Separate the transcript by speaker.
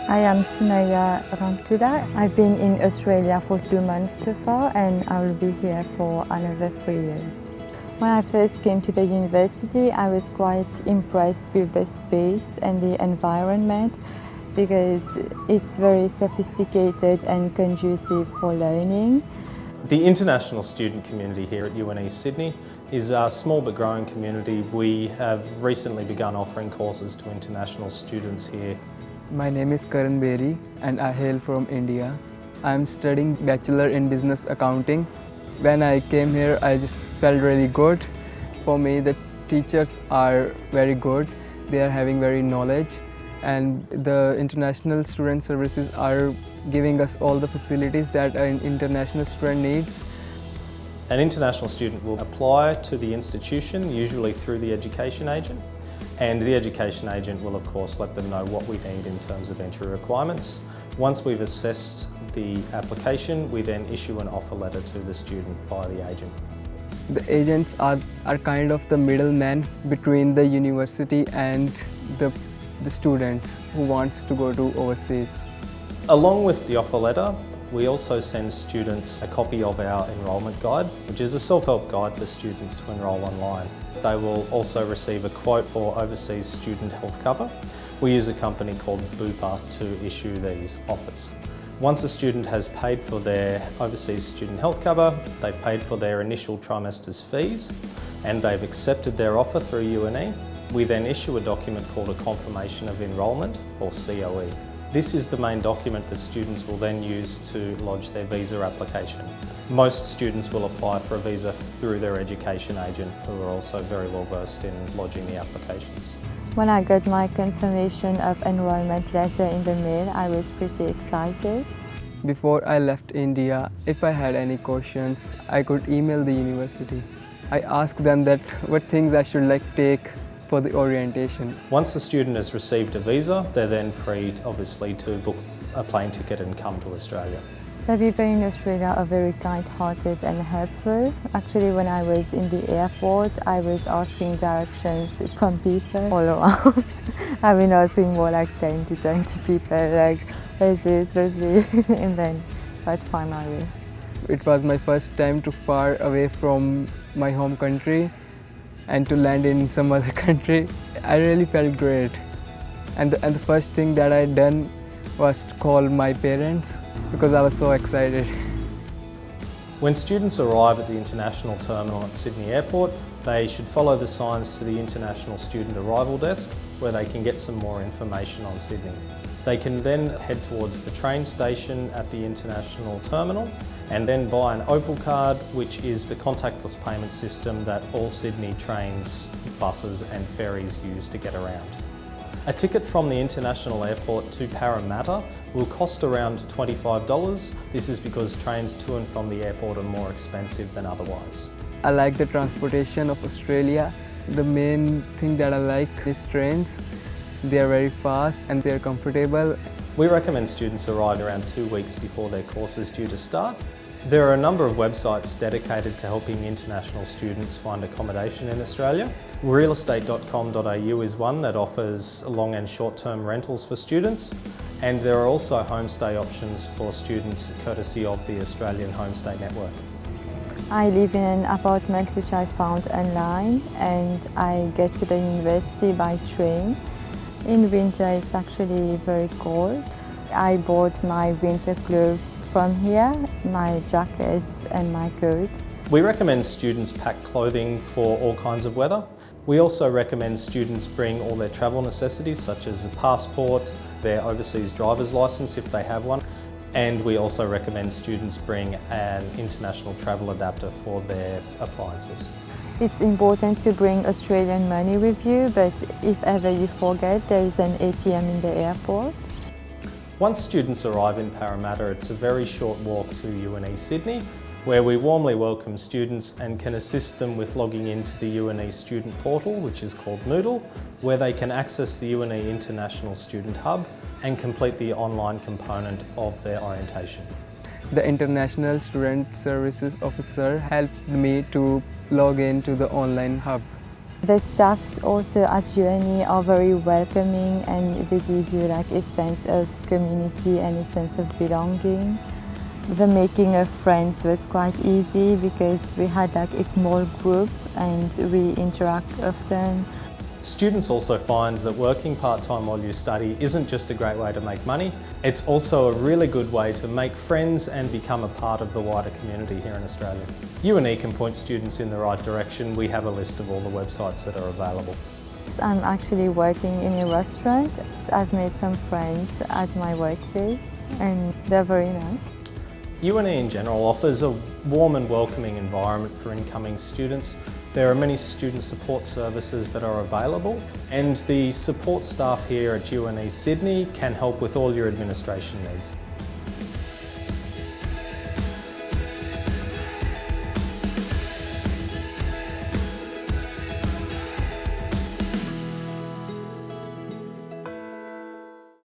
Speaker 1: I am Sunaya Ramtuda. I've been in Australia for 2 months so far, and I will be here for another 3 years. When I first came to the university, I was quite impressed with the space and the environment because it's very sophisticated and conducive for learning.
Speaker 2: The international student community here at UNE Sydney is a small but growing community. We have recently begun offering courses to international students here.
Speaker 3: My name is Karan Beri and I hail from India. I am studying Bachelor in Business Accounting. When I came here, I just felt really good. For me, the teachers are very good. They are having very knowledge, and the international student services are giving us all the facilities that an international student needs.
Speaker 2: An international student will apply to the institution, usually through the education agent, and the education agent will of course let them know what we need in terms of entry requirements. Once we've assessed the application, we then issue an offer letter to the student via the agent.
Speaker 3: The agents are kind of the middleman between the university and the students who wants to go to overseas.
Speaker 2: Along with the offer letter, we also send students a copy of our enrolment guide, which is a self-help guide for students to enrol online. They will also receive a quote for overseas student health cover. We use a company called Bupa to issue these offers. Once a student has paid for their overseas student health cover, they've paid for their initial trimester's fees, and they've accepted their offer through UNE, we then issue a document called a Confirmation of Enrolment, or COE. This is the main document that students will then use to lodge their visa application. Most students will apply for a visa through their education agent, who are also very well versed in lodging the applications.
Speaker 1: When I got my confirmation of enrollment letter in the mail, I was pretty excited.
Speaker 3: Before I left India, if I had any questions, I could email the university. I asked them that what things I should take for the orientation.
Speaker 2: Once the student has received a visa, they're then free, obviously, to book a plane ticket and come to Australia.
Speaker 1: The people in Australia are very kind-hearted and helpful. Actually, when I was in the airport, I was asking directions from people all around. I've been asking more like 10 to 20 people, like, where's this, and then I find my way.
Speaker 3: It was my first time to far away from my home country and to land in some other country. I really felt great. And the first thing that I done was to call my parents because I was so excited.
Speaker 2: When students arrive at the international terminal at Sydney Airport, they should follow the signs to the International Student Arrival Desk, where they can get some more information on Sydney. They can then head towards the train station at the international terminal and then buy an Opal card, which is the contactless payment system that all Sydney trains, buses and ferries use to get around. A ticket from the international airport to Parramatta will cost around $25. This is because trains to and from the airport are more expensive than otherwise.
Speaker 3: I like the transportation of Australia. The main thing that I like is trains. They are very fast and they are comfortable.
Speaker 2: We recommend students arrive around 2 weeks before their course is due to start. There are a number of websites dedicated to helping international students find accommodation in Australia. Realestate.com.au is one that offers long and short-term rentals for students, and there are also homestay options for students courtesy of the Australian Homestay Network.
Speaker 1: I live in an apartment which I found online, and I get to the university by train. In winter it's actually very cold. I bought my winter clothes from here, my jackets and my coats.
Speaker 2: We recommend students pack clothing for all kinds of weather. We also recommend students bring all their travel necessities such as a passport, their overseas driver's license if they have one, and we also recommend students bring an international travel adapter for their appliances.
Speaker 1: It's important to bring Australian money with you, but if ever you forget, there is an ATM in the airport.
Speaker 2: Once students arrive in Parramatta, it's a very short walk to UNE Sydney, where we warmly welcome students and can assist them with logging into the UNE student portal, which is called Moodle, where they can access the UNE International Student Hub and complete the online component of their orientation.
Speaker 3: The International Student Services Officer helped me to log into the online hub.
Speaker 1: The staffs also at UNE are very welcoming and they give you like a sense of community and a sense of belonging. The making of friends was quite easy because we had like a small group and we interact often.
Speaker 2: Students also find that working part-time while you study isn't just a great way to make money, it's also a really good way to make friends and become a part of the wider community here in Australia. UNE can point students in the right direction. We have a list of all the websites that are available.
Speaker 1: I'm actually working in a restaurant. I've made some friends at my workplace and they're very nice.
Speaker 2: UNE in general offers a warm and welcoming environment for incoming students. There are many student support services that are available, and the support staff here at UNE Sydney can help with all your administration needs.